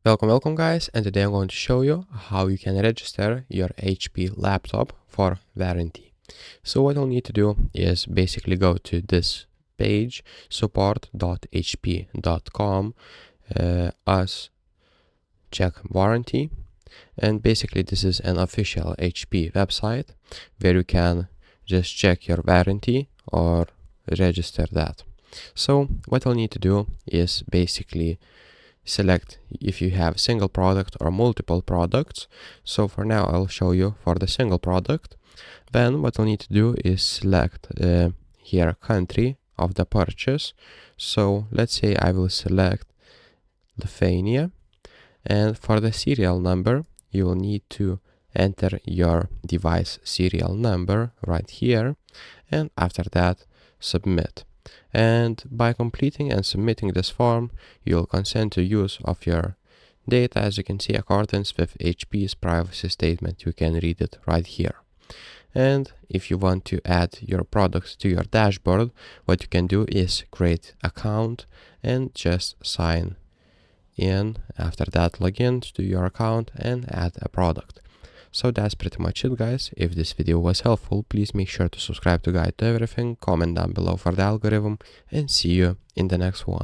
Welcome guys, and today I'm going to show you how you can register your HP laptop for warranty. So what you'll need to do is basically go to this page, support.hp.com, us check warranty, and basically this is an official HP website where you can just check your warranty or register that. So what you'll need to do is basically select if you have single product or multiple products. So for now I'll show you for the single product. Then what you'll need to do is select here country of the purchase. So let's say I will select Lithuania, and for the serial number you will need to enter your device serial number right here, and after that submit. And by completing and submitting this form, you'll consent to use of your data, as you can see, accordance with HP's privacy statement. You can read it right here. And if you want to add your products to your dashboard, what you can do is create an account and just sign in. After that, log in to your account and add a product. So that's pretty much it, guys. If this video was helpful, please make sure to subscribe to Guide to Everything, comment down below for the algorithm, and see you in the next one.